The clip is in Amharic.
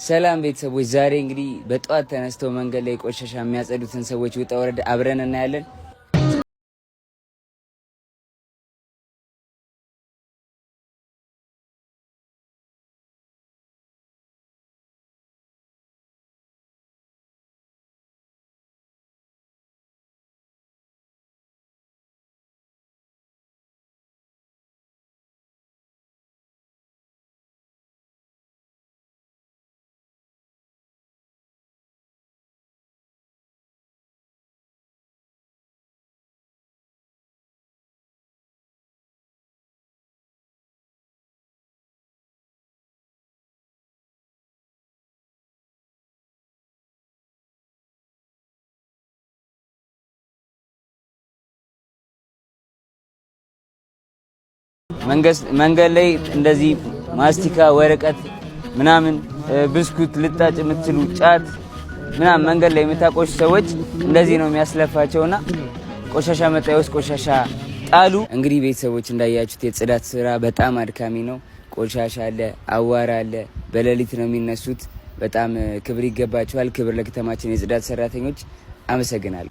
ሰላም ቤተሰቦች፣ ዛሬ እንግዲህ በጠዋት ተነስተው መንገድ ላይ ቆሻሻ የሚያጸዱትን ሰዎች ውጣ ወረድ አብረን እናያለን። መንገድ ላይ እንደዚህ ማስቲካ፣ ወረቀት ምናምን ብስኩት ልጣጭ የምትሉ ጫት ምናምን መንገድ ላይ የምታቆሹ ሰዎች እንደዚህ ነው የሚያስለፋቸውና ቆሻሻ መጣያ ውስጥ ቆሻሻ ጣሉ። እንግዲህ ቤተሰቦች እንዳያችሁት የጽዳት ስራ በጣም አድካሚ ነው። ቆሻሻ አለ፣ አዋራ አለ፣ በሌሊት ነው የሚነሱት። በጣም ክብር ይገባቸዋል። ክብር ለከተማችን የጽዳት ሰራተኞች። አመሰግናለሁ።